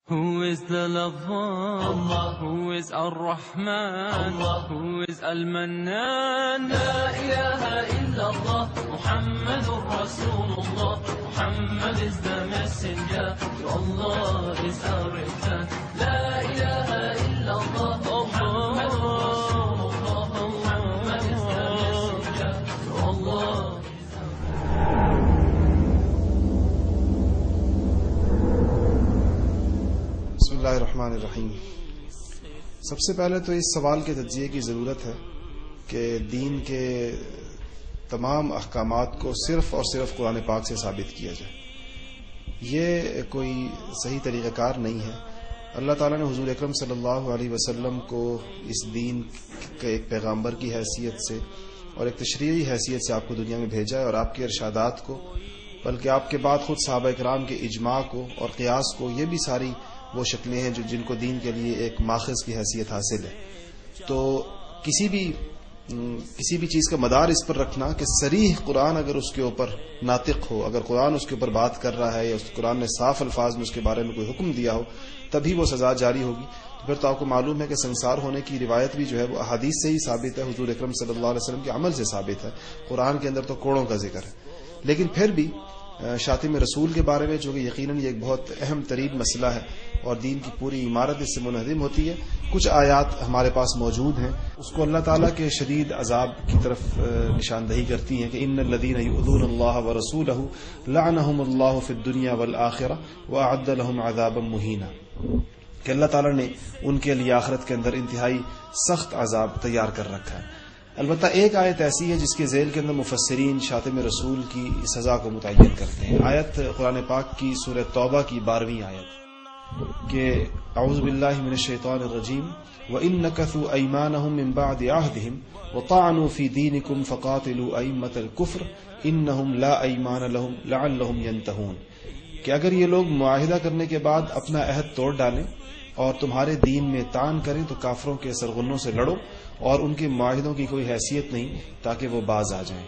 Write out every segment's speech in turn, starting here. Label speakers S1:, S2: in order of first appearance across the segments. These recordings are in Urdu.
S1: Who is the Love? Who is Ar-Rahman? Who is Al-Mannan? La ilaha illallah, Muhammadur Rasulullah. Muhammad is the messenger, to Allah is our return. La ilaha illallah, Muhammadur Rasulullah. Muhammad is the messenger, to Allah.
S2: بسم اللہ الرحمن الرحیم۔ سب سے پہلے تو اس سوال کے تجزیے کی ضرورت ہے کہ دین کے تمام احکامات کو صرف اور صرف قرآن پاک سے ثابت کیا جائے۔ یہ کوئی صحیح طریقہ کار نہیں ہے۔ اللہ تعالیٰ نے حضور اکرم صلی اللہ علیہ وسلم کو اس دین کے ایک پیغامبر کی حیثیت سے اور ایک تشریعی حیثیت سے آپ کو دنیا میں بھیجا ہے، اور آپ کے ارشادات کو، بلکہ آپ کے بعد خود صحابہ کرام کے اجماع کو اور قیاس کو، یہ بھی ساری وہ شکلیں ہیں جن کو دین کے لیے ایک ماخذ کی حیثیت حاصل ہے۔ تو کسی بھی چیز کا مدار اس پر رکھنا کہ صریح قرآن اگر اس کے اوپر ناطق ہو، اگر قرآن اس کے اوپر بات کر رہا ہے یا اس قرآن نے صاف الفاظ میں اس کے بارے میں کوئی حکم دیا ہو، تبھی وہ سزا جاری ہوگی۔ تو پھر تو آپ کو معلوم ہے کہ سنسار ہونے کی روایت بھی جو ہے وہ احادیث سے ہی ثابت ہے، حضور اکرم صلی اللہ علیہ وسلم کے عمل سے ثابت ہے۔ قرآن کے اندر تو کوڑوں کا ذکر ہے، لیکن پھر بھی شاتم رسول کے بارے میں، جو کہ یقیناً یہ ایک بہت اہم ترین مسئلہ ہے اور دین کی پوری عمارت اس سے منہدم ہوتی ہے، کچھ آیات ہمارے پاس موجود ہیں، اس کو اللہ تعالیٰ کے شدید عذاب کی طرف نشاندہی کرتی ہیں کہ ان الذین یؤذون اللہ ورسولہ لعنہم اللہ فی الدنیا والآخرہ واعد لہم عذابا مہینا، کہ اللہ تعالیٰ نے ان کے لیے آخرت کے اندر انتہائی سخت عذاب تیار کر رکھا ہے۔ البتہ ایک آیت ایسی ہے جس کے ذیل کے اندر مفسرین شاتم رسول کی سزا کو متعین کرتے ہیں۔ آیت قرآن پاک کی سورہ توبہ کی 12ویں آیت کہ اعوذ باللہ من الشیطان الرجیم وَإِن نَكَثُوا أَيْمَانَهُم مِّن بَعْدِ عَهْدِهِمْ وَطَعَنُوا فِي دِينِكُمْ فَقَاتِلُوا أَئِمَّةَ الْكُفْرِ إِنَّهُمْ لَا أَيْمَانَ لَهُمْ لَعَلَّهُمْ يَنْتَهُونَ، کہ اگر یہ لوگ معاہدہ کرنے کے بعد اپنا عہد توڑ ڈالیں اور تمہارے دین میں طعن کریں تو کافروں کے سرغنوں سے لڑو، اور ان کے معاہدوں کی کوئی حیثیت نہیں تاکہ وہ باز آ جائیں۔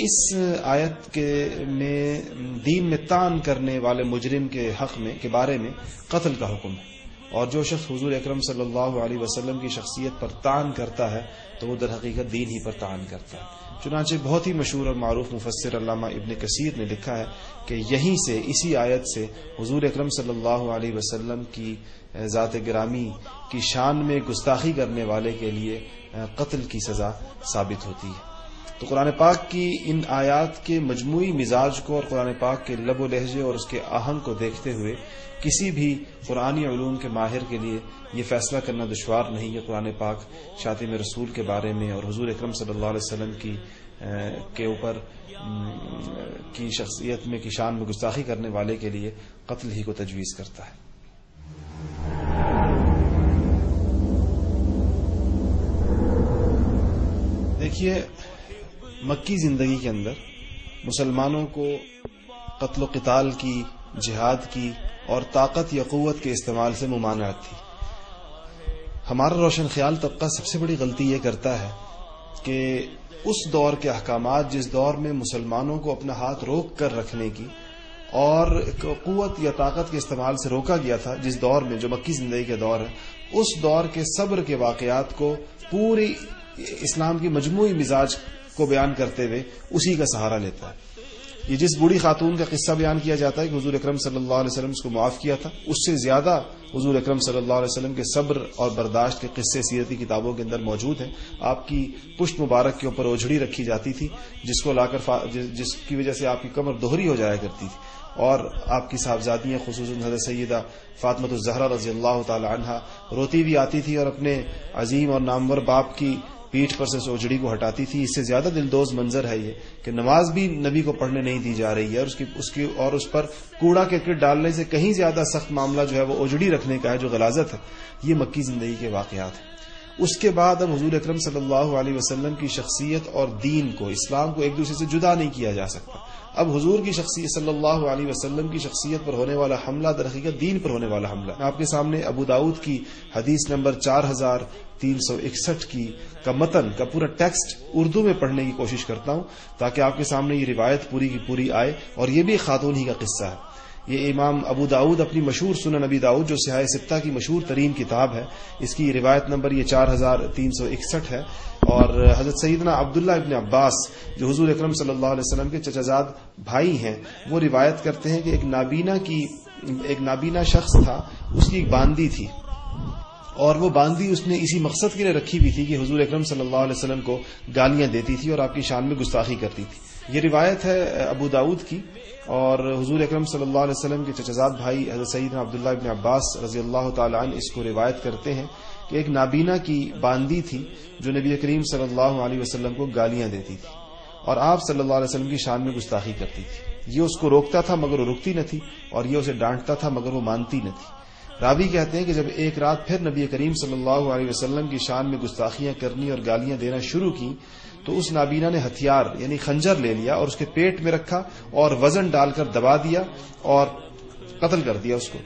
S2: اس آیت میں دین میں طعن کرنے والے مجرم کے حق میں کے بارے میں قتل کا حکم ہے، اور جو شخص حضور اکرم صلی اللہ علیہ وسلم کی شخصیت پر طعن کرتا ہے تو وہ در حقیقت دین ہی پر طعن کرتا ہے۔ چنانچہ بہت ہی مشہور اور معروف مفسر علامہ ابن کثیر نے لکھا ہے کہ یہیں سے، اسی آیت سے حضور اکرم صلی اللہ علیہ وسلم کی ذات گرامی کی شان میں گستاخی کرنے والے کے لیے قتل کی سزا ثابت ہوتی ہے۔ تو قرآن پاک کی ان آیات کے مجموعی مزاج کو اور قرآن پاک کے لب و لہجے اور اس کے آہنگ کو دیکھتے ہوئے کسی بھی قرآنی علوم کے ماہر کے لیے یہ فیصلہ کرنا دشوار نہیں کہ قرآن پاک شاتم رسول کے بارے میں اور حضور اکرم صلی اللہ علیہ وسلم کے اوپر کی شخصیت میں کی شان میں گستاخی کرنے والے کے لیے قتل ہی کو تجویز کرتا ہے۔ دیکھیے، مکی زندگی کے اندر مسلمانوں کو قتل و قتال کی، جہاد کی اور طاقت یا قوت کے استعمال سے ممانعت تھی۔ ہمارا روشن خیال طبقہ سب سے بڑی غلطی یہ کرتا ہے کہ اس دور کے احکامات، جس دور میں مسلمانوں کو اپنا ہاتھ روک کر رکھنے کی اور قوت یا طاقت کے استعمال سے روکا گیا تھا، جس دور میں، جو مکی زندگی کا دور ہے، اس دور کے صبر کے واقعات کو پوری اسلام کی مجموعی مزاج کو بیان کرتے ہوئے اسی کا سہارا لیتا ہے۔ یہ جس بوڑھی خاتون کا قصہ بیان کیا جاتا ہے کہ حضور اکرم صلی اللہ علیہ وسلم اس کو معاف کیا تھا، اس سے زیادہ حضور اکرم صلی اللہ علیہ وسلم کے صبر اور برداشت کے قصے سیرتی کتابوں کے اندر موجود ہیں۔ آپ کی پشت مبارک کے اوپر اوجھڑی رکھی جاتی تھی، جس کو لا کر جس کی وجہ سے آپ کی کمر دوہری ہو جایا کرتی تھی، اور آپ کی صاحبزادیاں خصوصاً حضرت سیدہ فاطمہ الزہرا رضی اللہ تعالی عنہا روتی بھی آتی تھی اور اپنے عظیم اور نامور باپ کی پیٹھ پر سے اوجڑی کو ہٹاتی تھی۔ اس سے زیادہ دلدوز منظر ہے یہ کہ نماز بھی نبی کو پڑھنے نہیں دی جا رہی ہے، اور اس پر کوڑا کرکٹ ڈالنے سے کہیں زیادہ سخت معاملہ جو ہے وہ اوجڑی رکھنے کا ہے، جو غلاظت ہے۔ یہ مکی زندگی کے واقعات ہیں۔ اس کے بعد اب حضور اکرم صلی اللہ علیہ وسلم کی شخصیت اور دین کو، اسلام کو ایک دوسرے سے جدا نہیں کیا جا سکتا۔ اب حضور کی شخصیت صلی اللہ علیہ وسلم کی شخصیت پر ہونے والا حملہ در حقیقت دین پر ہونے والا حملہ۔ میں آپ کے سامنے ابو داؤد کی حدیث نمبر 4361 کا متن کا پورا ٹیکسٹ اردو میں پڑھنے کی کوشش کرتا ہوں تاکہ آپ کے سامنے یہ روایت پوری کی پوری آئے، اور یہ بھی خاتون ہی کا قصہ ہے۔ یہ امام ابو داؤد اپنی مشہور سنن نبی داؤد جو صحاح ستہ کی مشہور ترین کتاب ہے، اس کی روایت نمبر یہ 4361 ہے، اور حضرت سیدنا عبداللہ ابن عباس جو حضور اکرم صلی اللہ علیہ وسلم کے چچا زاد بھائی ہیں، وہ روایت کرتے ہیں کہ ایک نابینا شخص تھا، اس کی ایک باندی تھی، اور وہ باندی اس نے اسی مقصد کے لیے رکھی ہوئی تھی کہ حضور اکرم صلی اللہ علیہ وسلم کو گالیاں دیتی تھی اور آپ کی شان میں گستاخی کرتی تھی۔ یہ روایت ہے ابو داؤد کی، اور حضور اکرم صلی اللہ علیہ وسلم کے چچازاد بھائی حضرت سیدنا عبداللہ ابن عباس رضی اللہ تعالی عنہ اس کو روایت کرتے ہیں کہ ایک نابینا کی باندی تھی جو نبی کریم صلی اللہ علیہ وسلم کو گالیاں دیتی تھی اور آپ صلی اللہ علیہ وسلم کی شان میں گستاخی کرتی تھی۔ یہ اس کو روکتا تھا مگر وہ رکتی نہ تھی، اور یہ اسے ڈانٹتا تھا مگر وہ مانتی نہ تھی۔ راوی کہتے ہیں کہ جب ایک رات پھر نبی کریم صلی اللہ علیہ وسلم کی شان میں گستاخیاں کرنی اور گالیاں دینا شروع کی تو اس نابینا نے ہتھیار یعنی خنجر لے لیا اور اس کے پیٹ میں رکھا اور وزن ڈال کر دبا دیا اور قتل کر دیا اس کو۔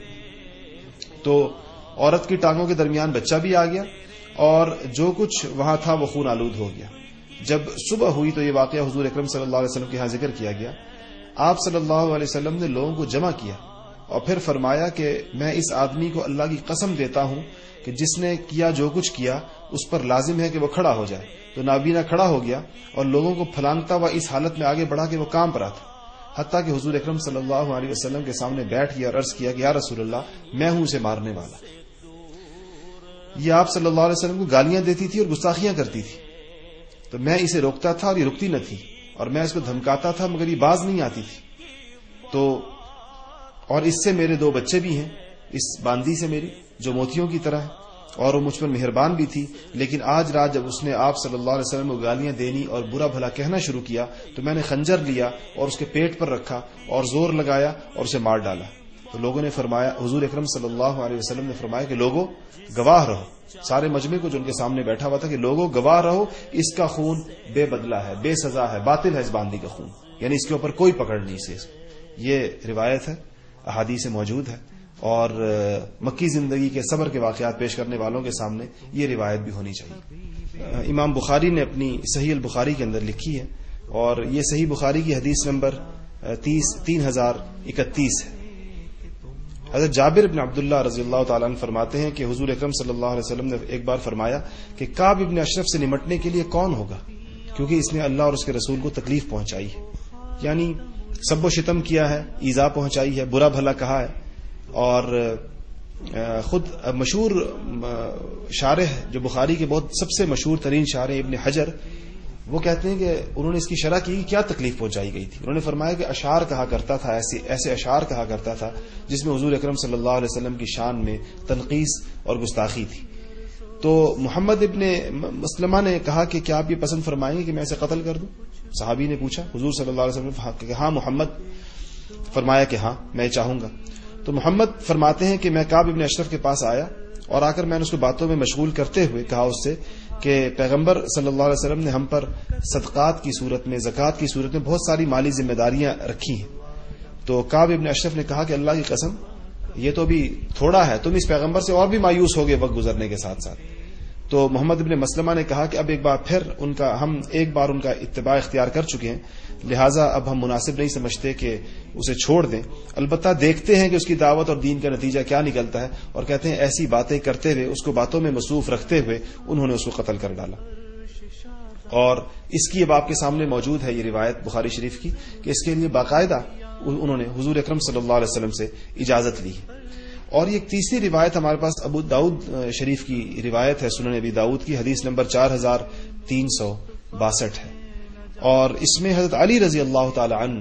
S2: تو عورت کی ٹانگوں کے درمیان بچہ بھی آ گیا اور جو کچھ وہاں تھا وہ خون آلود ہو گیا۔ جب صبح ہوئی تو یہ واقعہ حضور اکرم صلی اللہ علیہ وسلم کے ہاں ذکر کیا گیا۔ آپ صلی اللہ علیہ وسلم نے لوگوں کو جمع کیا اور پھر فرمایا کہ میں اس آدمی کو اللہ کی قسم دیتا ہوں کہ جس نے کیا جو کچھ کیا اس پر لازم ہے کہ وہ کھڑا ہو جائے۔ تو نابینا کھڑا ہو گیا اور لوگوں کو پھلانگتا ہوا اس حالت میں آگے بڑھا کہ وہ کام پر آتا، حتیٰ کہ حضور اکرم صلی اللہ علیہ وسلم کے سامنے بیٹھ گیا اور عرض کیا کہ یا رسول اللہ میں ہوں اسے مارنے والا۔ یہ آپ صلی اللہ علیہ وسلم کو گالیاں دیتی تھی اور گستاخیاں کرتی تھی، تو میں اسے روکتا تھا اور یہ رکتی نہ تھی، اور میں اس کو دھمکاتا تھا مگر یہ باز نہیں آتی تھی۔ تو اور اس سے میرے 2 بچے بھی ہیں، اس باندی سے میری جو موتیوں کی طرح ہے، اور وہ مجھ پر مہربان بھی تھی، لیکن آج رات جب اس نے آپ صلی اللہ علیہ وسلم کو گالیاں دینی اور برا بھلا کہنا شروع کیا تو میں نے خنجر لیا اور اس کے پیٹ پر رکھا اور زور لگایا اور اسے مار ڈالا۔ تو لوگوں نے فرمایا، حضور اکرم صلی اللہ علیہ وسلم نے فرمایا کہ لوگوں گواہ رہو، سارے مجمع کو جو ان کے سامنے بیٹھا ہوا تھا کہ لوگوں گواہ رہو، اس کا خون بے بدلہ ہے، بے سزا ہے، باطل ہے اس باندی کا خون، یعنی اس کے اوپر کوئی پکڑ نہیں سے۔ یہ روایت ہے، احادیث موجود ہے، اور مکی زندگی کے صبر کے واقعات پیش کرنے والوں کے سامنے یہ روایت بھی ہونی چاہیے۔ امام بخاری نے اپنی صحیح البخاری کے اندر لکھی ہے، اور یہ صحیح بخاری کی حدیث نمبر 3031 ہے۔ حضرت جابر بن عبداللہ رضی اللہ تعالیٰ عنہ فرماتے ہیں کہ حضور اکرم صلی اللہ علیہ وسلم نے ایک بار فرمایا کہ کعب ابن اشرف سے نمٹنے کے لیے کون ہوگا، کیونکہ اس نے اللہ اور اس کے رسول کو تکلیف پہنچائی ہے، یعنی سب و شتم کیا ہے، ایذا پہنچائی ہے، برا بھلا کہا ہے۔ اور خود مشہور شارح جو بخاری کے بہت سب سے مشہور ترین شارح ابن حجر، وہ کہتے ہیں کہ انہوں نے اس کی شرح کی کیا تکلیف پہنچائی گئی تھی۔ انہوں نے فرمایا کہ اشعار کہا کرتا تھا، ایسے اشعار کہا کرتا تھا جس میں حضور اکرم صلی اللہ علیہ وسلم کی شان میں تنقیص اور گستاخی تھی۔ تو محمد ابن مسلمہ نے کہا کہ کیا آپ یہ پسند فرمائیں گے کہ میں اسے قتل کر دوں؟ صحابی نے پوچھا، حضور صلی اللہ علیہ وسلم نے کہ ہاں محمد، فرمایا کہ ہاں میں چاہوں گا۔ تو محمد فرماتے ہیں کہ میں کعب ابن اشرف کے پاس آیا اور آ کر میں نے اس کو باتوں میں مشغول کرتے ہوئے کہا اس سے کہ پیغمبر صلی اللہ علیہ وسلم نے ہم پر صدقات کی صورت میں، زکوٰۃ کی صورت میں بہت ساری مالی ذمہ داریاں رکھی ہیں۔ تو کعب ابن اشرف نے کہا کہ اللہ کی قسم یہ تو بھی تھوڑا ہے، تم اس پیغمبر سے اور بھی مایوس ہوگے وقت گزرنے کے ساتھ ساتھ۔ تو محمد ابن مسلمہ نے کہا کہ اب ایک بار پھر ہم ایک بار ان کا اتباع اختیار کر چکے ہیں، لہٰذا اب ہم مناسب نہیں سمجھتے کہ اسے چھوڑ دیں، البتہ دیکھتے ہیں کہ اس کی دعوت اور دین کا نتیجہ کیا نکلتا ہے۔ اور کہتے ہیں ایسی باتیں کرتے ہوئے، اس کو باتوں میں مصروف رکھتے ہوئے انہوں نے اس کو قتل کر ڈالا۔ اور اس کی اب آپ کے سامنے موجود ہے یہ روایت بخاری شریف کی کہ اس کے لیے باقاعدہ انہوں نے حضور اکرم صلی اللہ علیہ وسلم سے اجازت لی۔ اور یہ ایک تیسری روایت ہمارے پاس ابو داؤد شریف کی روایت ہے، سنن ابی داؤد کی حدیث نمبر 4362 ہے، اور اس میں حضرت علی رضی اللہ تعالی عنہ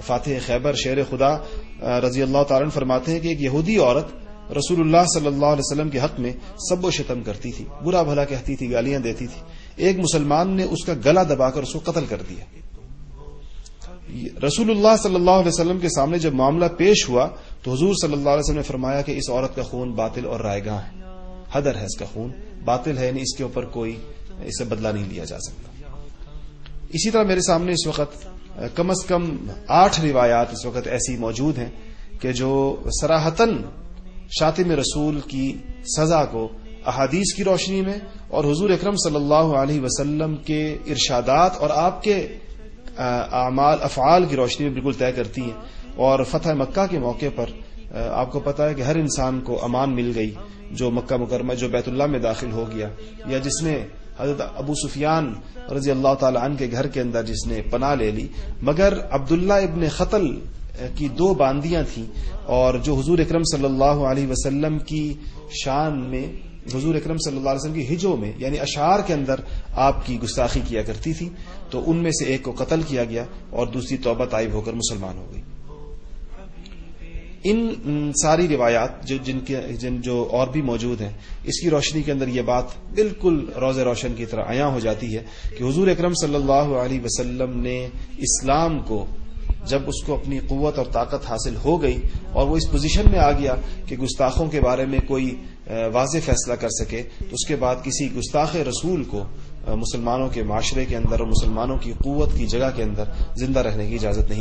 S2: فاتح خیبر شیر خدا رضی اللہ تعالی عنہ فرماتے ہیں کہ ایک یہودی عورت رسول اللہ صلی اللہ علیہ وسلم کے حق میں سب و شتم کرتی تھی، برا بھلا کہتی تھی، گالیاں دیتی تھی۔ ایک مسلمان نے اس کا گلا دبا کر اس کو قتل کر دیا۔ رسول اللہ صلی اللہ علیہ وسلم کے سامنے جب معاملہ پیش ہوا تو حضور صلی اللہ علیہ وسلم نے فرمایا کہ اس عورت کا خون باطل اور رائے گاں ہے، حدر ہے، اس کا خون باطل ہے، یعنی اس کے اوپر کوئی اسے بدلہ نہیں لیا جا سکتا۔ اسی طرح میرے سامنے اس وقت کم از کم 8 روایات اس وقت ایسی موجود ہیں کہ جو صراحتاً شاتم رسول کی سزا کو احادیث کی روشنی میں اور حضور اکرم صلی اللہ علیہ وسلم کے ارشادات اور آپ کے افعال کی روشنی میں بالکل طے کرتی ہیں، اور فتح مکہ کے موقع پر آپ کو پتا ہے کہ ہر انسان کو امان مل گئی جو مکہ مکرمہ جو بیت اللہ میں داخل ہو گیا، یا جس نے حضرت ابو سفیان رضی اللہ تعالی عنہ کے گھر کے اندر جس نے پناہ لے لی، مگر عبداللہ ابن خطل کی 2 باندیاں تھیں، اور جو حضور اکرم صلی اللہ علیہ وسلم کی شان میں، حضور اکرم صلی اللہ علیہ وسلم کی ہجوں میں یعنی اشعار کے اندر آپ کی گستاخی کیا کرتی تھی، تو ان میں سے ایک کو قتل کیا گیا اور دوسری توبہ طائب ہو کر مسلمان ہو گئی۔ ان ساری روایات جو اور بھی موجود ہیں، اس کی روشنی کے اندر یہ بات بالکل روز روشن کی طرح عیاں ہو جاتی ہے کہ حضور اکرم صلی اللہ علیہ وسلم نے اسلام کو، جب اس کو اپنی قوت اور طاقت حاصل ہو گئی اور وہ اس پوزیشن میں آ گیا کہ گستاخوں کے بارے میں کوئی واضح فیصلہ کر سکے، تو اس کے بعد کسی گستاخ رسول کو مسلمانوں کے معاشرے کے اندر اور مسلمانوں کی قوت کی جگہ کے اندر زندہ رہنے کی اجازت نہیں